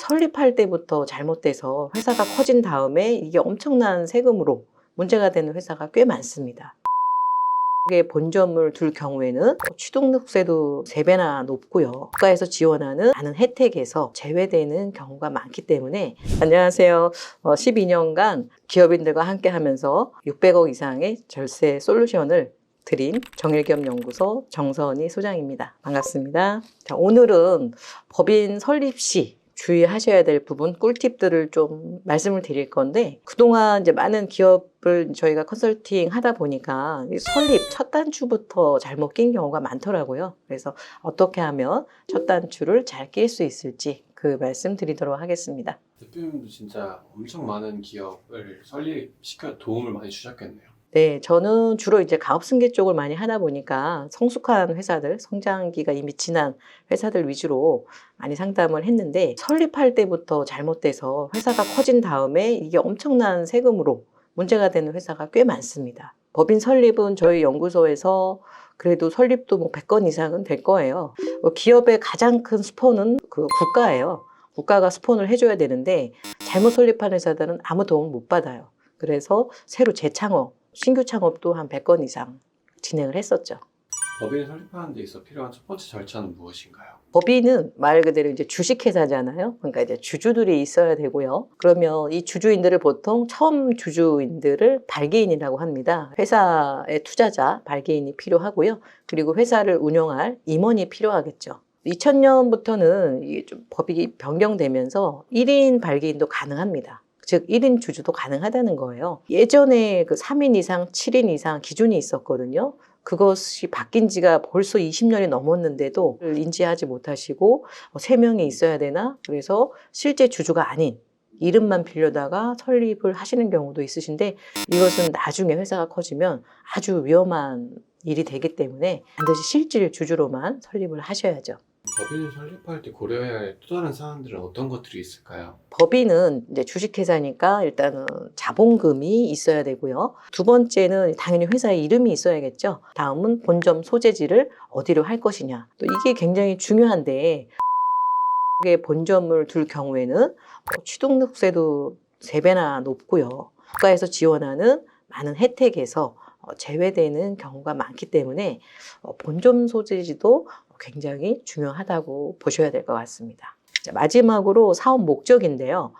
설립할 때부터 잘못돼서 회사가 커진 다음에 이게 엄청난 세금으로 문제가 되는 회사가 꽤 많습니다. 본점을 둘 경우에는 취등록세도 3배나 높고요. 국가에서 지원하는 많은 혜택에서 제외되는 경우가 많기 때문에. 안녕하세요. 12년간 기업인들과 함께 하면서 600억 이상의 절세 솔루션을 드린 정일기업연구소 정선희 소장입니다. 반갑습니다. 자, 오늘은 법인 설립 시 주의하셔야 될 부분, 꿀팁들을 좀 말씀을 드릴 건데, 그동안 이제 많은 기업을 저희가 컨설팅 하다 보니까 설립 첫 단추부터 잘못 낀 경우가 많더라고요. 그래서 어떻게 하면 첫 단추를 잘 낄 수 있을지 그 말씀 드리도록 하겠습니다. 대표님도 진짜 엄청 많은 기업을 설립시켜 도움을 많이 주셨겠네요. 네, 저는 주로 이제 가업승계 쪽을 많이 하다 보니까 성숙한 회사들, 성장기가 이미 지난 회사들 위주로 많이 상담을 했는데, 설립할 때부터 잘못돼서 회사가 커진 다음에 이게 엄청난 세금으로 문제가 되는 회사가 꽤 많습니다. 법인 설립은 저희 연구소에서 그래도 설립도 뭐 100건 이상은 될 거예요. 기업의 가장 큰 스폰은 그 국가예요. 국가가 스폰을 해줘야 되는데 잘못 설립한 회사들은 아무 도움 못 받아요. 그래서 새로 재창업, 신규 창업도 한 100건 이상 진행을 했었죠. 법인 설립하는 데 있어 필요한 첫 번째 절차는 무엇인가요? 법인은 말 그대로 이제 주식회사잖아요. 그러니까 이제 주주들이 있어야 되고요. 그러면 이 주주인들을 보통 처음 주주인들을 발기인이라고 합니다. 회사의 투자자, 발기인이 필요하고요. 그리고 회사를 운영할 임원이 필요하겠죠. 2000년부터는 이게 좀 법이 변경되면서 1인 발기인도 가능합니다. 즉 1인 주주도 가능하다는 거예요. 예전에 그 3인 이상, 7인 이상 기준이 있었거든요. 그것이 바뀐 지가 벌써 20년이 넘었는데도 인지하지 못하시고 3명이 있어야 되나? 그래서 실제 주주가 아닌 이름만 빌려다가 설립을 하시는 경우도 있으신데, 이것은 나중에 회사가 커지면 아주 위험한 일이 되기 때문에 반드시 실질 주주로만 설립을 하셔야죠. 법인을 설립할 때 고려해야 할 또 다른 사항들은 어떤 것들이 있을까요? 법인은 이제 주식회사니까 일단은 자본금이 있어야 되고요. 두 번째는 당연히 회사의 이름이 있어야겠죠. 다음은 본점 소재지를 어디로 할 것이냐. 또 이게 굉장히 중요한데, 본점을 둘 경우에는 취등록세도 3배나 높고요. 국가에서 지원하는 많은 혜택에서 제외되는 경우가 많기 때문에 본점 소재지도 굉장히 중요하다고 보셔야 될 것 같습니다. 자, 마지막으로 사업 목적인데요.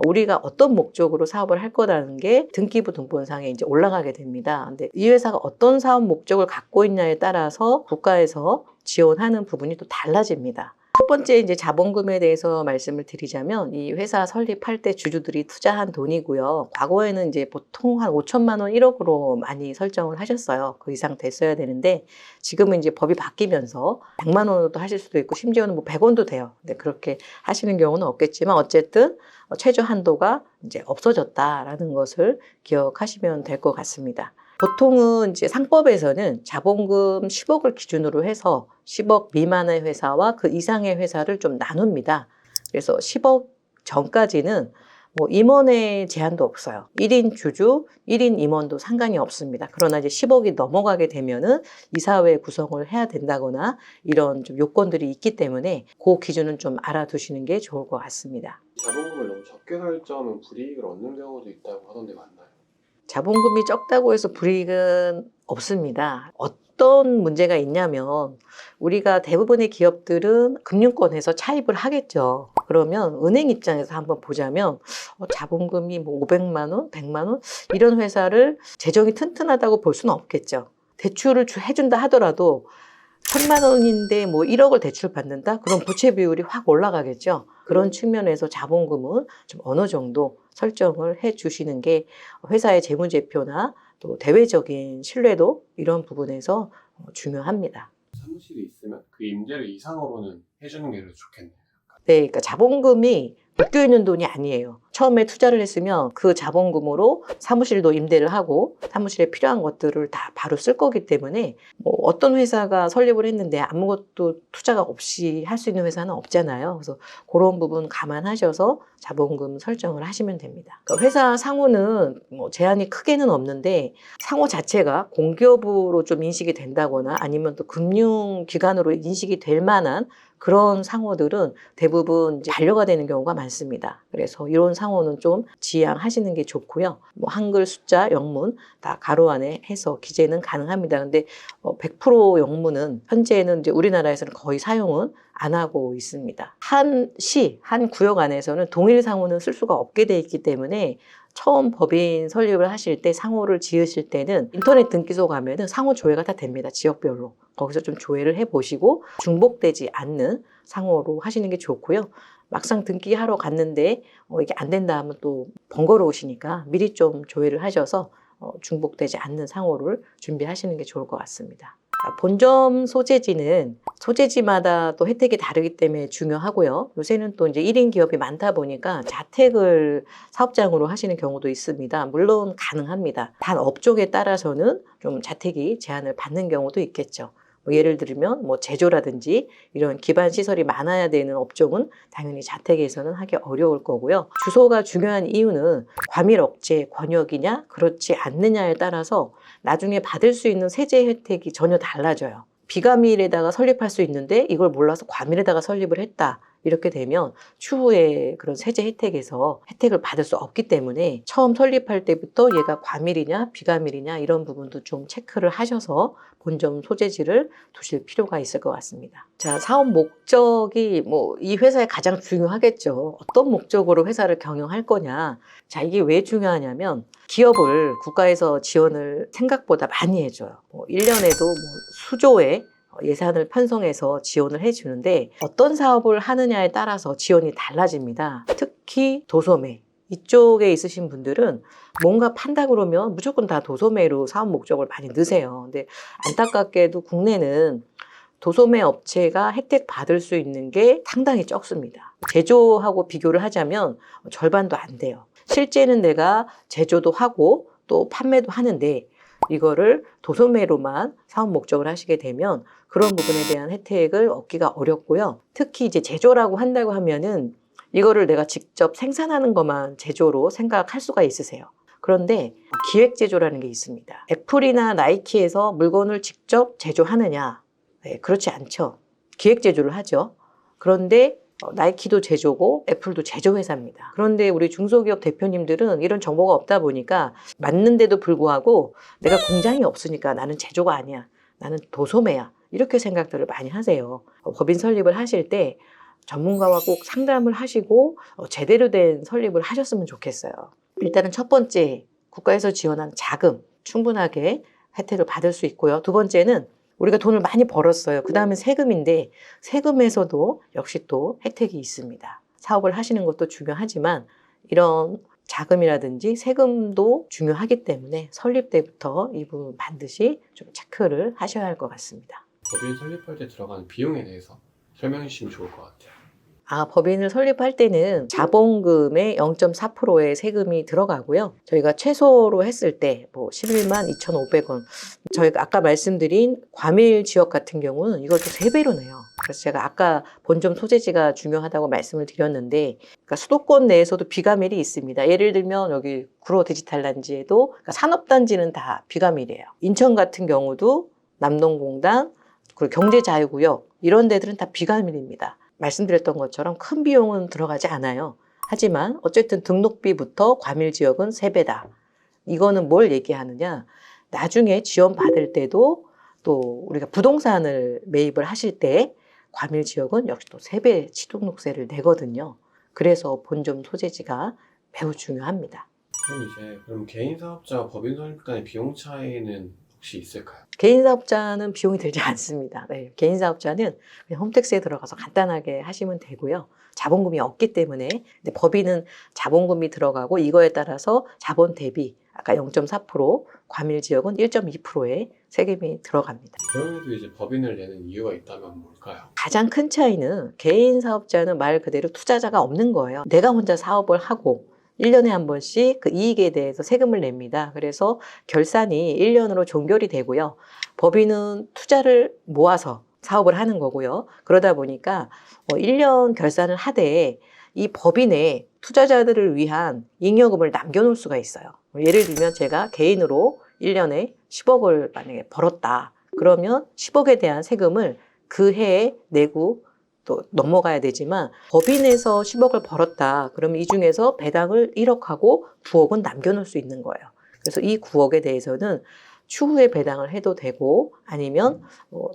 우리가 어떤 목적으로 사업을 할 거라는 게 등기부 등본상에 이제 올라가게 됩니다. 근데 이 회사가 어떤 사업 목적을 갖고 있냐에 따라서 국가에서 지원하는 부분이 또 달라집니다. 첫 번째 이제 자본금에 대해서 말씀을 드리자면, 이 회사 설립할 때 주주들이 투자한 돈이고요. 과거에는 이제 보통 한 5천만 원, 1억으로 많이 설정을 하셨어요. 그 이상 됐어야 되는데, 지금은 이제 법이 바뀌면서 100만 원으로도 하실 수도 있고, 심지어는 뭐 100원도 돼요. 근데 그렇게 하시는 경우는 없겠지만, 어쨌든 최저 한도가 이제 없어졌다라는 것을 기억하시면 될 것 같습니다. 보통은 이제 상법에서는 자본금 10억을 기준으로 해서 10억 미만의 회사와 그 이상의 회사를 좀 나눕니다. 그래서 10억 전까지는 뭐 임원의 제한도 없어요. 1인 주주, 1인 임원도 상관이 없습니다. 그러나 이제 10억이 넘어가게 되면은 이사회 구성을 해야 된다거나 이런 좀 요건들이 있기 때문에 그 기준은 좀 알아두시는 게 좋을 것 같습니다. 자본금을 너무 적게 설정하면 불이익을 얻는 경우도 있다고 하던데 맞나요? 자본금이 적다고 해서 불이익은 없습니다. 어떤 문제가 있냐면, 우리가 대부분의 기업들은 금융권에서 차입을 하겠죠. 그러면 은행 입장에서 한번 보자면 자본금이 뭐 500만 원, 100만 원 이런 회사를 재정이 튼튼하다고 볼 수는 없겠죠. 대출을 해준다 하더라도 1000만 원인데 뭐 1억을 대출 받는다? 그럼 부채 비율이 확 올라가겠죠. 그런 측면에서 자본금은 좀 어느 정도 설정을 해 주시는 게 회사의 재무제표나 또 대외적인 신뢰도 이런 부분에서 중요합니다. 사무실이 있으면 그 임대료 이상으로는 해주는 게 좋겠네요. 네, 그러니까 자본금이 묶여 있는 돈이 아니에요. 처음에 투자를 했으면 그 자본금으로 사무실도 임대를 하고 사무실에 필요한 것들을 다 바로 쓸 거기 때문에, 뭐 어떤 회사가 설립을 했는데 아무것도 투자가 없이 할 수 있는 회사는 없잖아요. 그래서 그런 부분 감안하셔서 자본금 설정을 하시면 됩니다. 그러니까 회사 상호는 뭐 제한이 크게는 없는데, 상호 자체가 공기업으로 좀 인식이 된다거나 아니면 또 금융기관으로 인식이 될 만한 그런 상호들은 대부분 이제 반려가 되는 경우가 많습니다. 그래서 이런 상호는 좀 지양하시는 게 좋고요. 뭐 한글 숫자, 영문 다 가로 안에 해서 기재는 가능합니다. 근데 100% 영문은 현재는 이제 우리나라에서는 거의 사용은 안 하고 있습니다. 한 시, 한 구역 안에서는 동일 상호는 쓸 수가 없게 돼 있기 때문에 처음 법인 설립을 하실 때 상호를 지으실 때는 인터넷 등기소 가면은 상호 조회가 다 됩니다. 지역별로. 거기서 좀 조회를 해보시고 중복되지 않는 상호로 하시는 게 좋고요. 막상 등기하러 갔는데 이게 안 된다 하면 또 번거로우시니까 미리 좀 조회를 하셔서 중복되지 않는 상호를 준비하시는 게 좋을 것 같습니다. 본점 소재지는 소재지마다 또 혜택이 다르기 때문에 중요하고요. 요새는 또 이제 1인 기업이 많다 보니까 자택을 사업장으로 하시는 경우도 있습니다. 물론 가능합니다. 단 업종에 따라서는 좀 자택이 제한을 받는 경우도 있겠죠. 예를 들면 뭐 제조라든지 이런 기반 시설이 많아야 되는 업종은 당연히 자택에서는 하기 어려울 거고요. 주소가 중요한 이유는 과밀 억제 권역이냐 그렇지 않느냐에 따라서 나중에 받을 수 있는 세제 혜택이 전혀 달라져요. 비과밀에다가 설립할 수 있는데 이걸 몰라서 과밀에다가 설립을 했다. 이렇게 되면 추후에 그런 세제 혜택에서 혜택을 받을 수 없기 때문에 처음 설립할 때부터 얘가 과밀이냐 비과밀이냐 이런 부분도 좀 체크를 하셔서 본점 소재지를 두실 필요가 있을 것 같습니다. 자, 사업 목적이 뭐 이 회사에 가장 중요하겠죠. 어떤 목적으로 회사를 경영할 거냐. 자, 이게 왜 중요하냐면 기업을 국가에서 지원을 생각보다 많이 해줘요. 1년에도 수조의 예산을 편성해서 지원을 해주는데 어떤 사업을 하느냐에 따라서 지원이 달라집니다. 특히 도소매. 이쪽에 있으신 분들은 뭔가 판다 그러면 무조건 다 도소매로 사업 목적을 많이 넣으세요. 근데 안타깝게도 국내는 도소매 업체가 혜택 받을 수 있는 게 상당히 적습니다. 제조하고 비교를 하자면 절반도 안 돼요. 실제는 내가 제조도 하고 또 판매도 하는데 이거를 도소매로만 사업 목적을 하시게 되면 그런 부분에 대한 혜택을 얻기가 어렵고요. 특히 이제 제조라고 한다고 하면은 이거를 내가 직접 생산하는 것만 제조로 생각할 수가 있으세요. 그런데 기획제조라는 게 있습니다. 애플이나 나이키에서 물건을 직접 제조하느냐? 네, 그렇지 않죠. 기획제조를 하죠. 그런데 나이키도 제조고 애플도 제조회사입니다. 그런데 우리 중소기업 대표님들은 이런 정보가 없다 보니까 맞는데도 불구하고 내가 공장이 없으니까 나는 제조가 아니야. 나는 도소매야. 이렇게 생각들을 많이 하세요. 법인 설립을 하실 때 전문가와 꼭 상담을 하시고 제대로 된 설립을 하셨으면 좋겠어요. 일단은 첫 번째, 국가에서 지원한 자금 충분하게 혜택을 받을 수 있고요. 두 번째는 우리가 돈을 많이 벌었어요. 그 다음에 세금인데 세금에서도 역시 또 혜택이 있습니다. 사업을 하시는 것도 중요하지만 이런 자금이라든지 세금도 중요하기 때문에 설립 때부터 이 부분 반드시 좀 체크를 하셔야 할 것 같습니다. 법인 설립할 때 들어가는 비용에 대해서 설명해 주시면 좋을 것 같아요. 법인을 설립할 때는 자본금의 0.4%의 세금이 들어가고요. 저희가 최소로 했을 때 11만 2,500원. 저희가 아까 말씀드린 과밀 지역 같은 경우는 이걸 또 3배로 내요. 그래서 제가 아까 본점 소재지가 중요하다고 말씀을 드렸는데 그러니까 수도권 내에서도 비과밀이 있습니다. 예를 들면 여기 구로 디지털 단지에도 그러니까 산업단지는 다 비과밀이에요. 인천 같은 경우도 남동공단 그리고 경제자유구역 이런 데들은 다 비과밀입니다. 말씀드렸던 것처럼 큰 비용은 들어가지 않아요. 하지만 어쨌든 등록비부터 과밀 지역은 3배다. 이거는 뭘 얘기하느냐? 나중에 지원 받을 때도 또 우리가 부동산을 매입을 하실 때 과밀 지역은 역시 또 3배 취등록세를 내거든요. 그래서 본점 소재지가 매우 중요합니다. 그럼 개인 사업자 법인 설립 간의 비용 차이는 혹시 있을까요? 개인 사업자는 비용이 들지 않습니다. 네, 개인 사업자는 그냥 홈택스에 들어가서 간단하게 하시면 되고요. 자본금이 없기 때문에 근데 법인은 자본금이 들어가고 이거에 따라서 자본 대비 아까 0.4%, 과밀 지역은 1.2%의 세금이 들어갑니다. 그럼에도 이제 법인을 내는 이유가 있다면 뭘까요? 가장 큰 차이는 개인 사업자는 말 그대로 투자자가 없는 거예요. 내가 혼자 사업을 하고 1년에 한 번씩 그 이익에 대해서 세금을 냅니다. 그래서 결산이 1년으로 종결이 되고요. 법인은 투자를 모아서 사업을 하는 거고요. 그러다 보니까 1년 결산을 하되 이 법인에 투자자들을 위한 잉여금을 남겨놓을 수가 있어요. 예를 들면 제가 개인으로 1년에 10억을 만약에 벌었다. 그러면 10억에 대한 세금을 그 해에 내고 또 넘어가야 되지만 법인에서 10억을 벌었다. 그러면 이 중에서 배당을 1억하고 9억은 남겨놓을 수 있는 거예요. 그래서 이 9억에 대해서는 추후에 배당을 해도 되고 아니면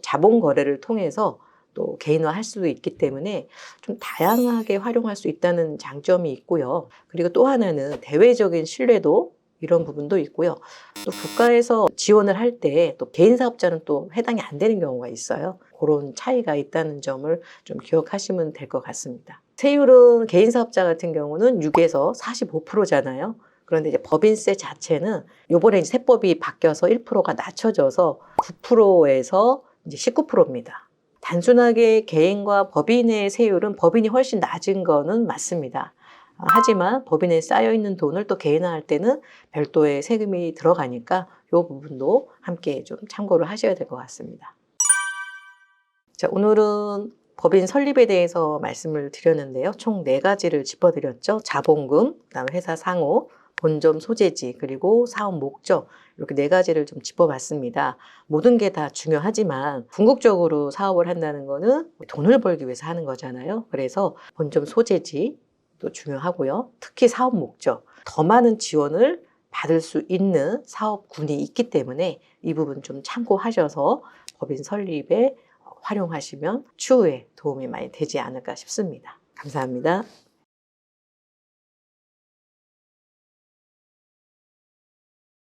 자본 거래를 통해서 또 개인화할 수도 있기 때문에 좀 다양하게 활용할 수 있다는 장점이 있고요. 그리고 또 하나는 대외적인 신뢰도 이런 부분도 있고요. 또 국가에서 지원을 할 때 또 개인 사업자는 또 해당이 안 되는 경우가 있어요. 그런 차이가 있다는 점을 좀 기억하시면 될 것 같습니다. 세율은 개인 사업자 같은 경우는 6에서 45%잖아요. 그런데 이제 법인세 자체는 요번에 이제 세법이 바뀌어서 1%가 낮춰져서 9%에서 이제 19%입니다. 단순하게 개인과 법인의 세율은 법인이 훨씬 낮은 거는 맞습니다. 하지만 법인에 쌓여있는 돈을 또 개인화할 때는 별도의 세금이 들어가니까 이 부분도 함께 좀 참고를 하셔야 될 것 같습니다. 자, 오늘은 법인 설립에 대해서 말씀을 드렸는데요. 총 4가지를 짚어드렸죠. 자본금, 그다음에 회사 상호, 본점 소재지, 그리고 사업 목적 이렇게 4가지를 좀 짚어봤습니다. 모든 게 다 중요하지만 궁극적으로 사업을 한다는 거는 돈을 벌기 위해서 하는 거잖아요. 그래서 본점 소재지 도 중요하고요. 특히 사업 목적, 더 많은 지원을 받을 수 있는 사업군이 있기 때문에 이 부분 좀 참고하셔서 법인 설립에 활용하시면 추후에 도움이 많이 되지 않을까 싶습니다. 감사합니다.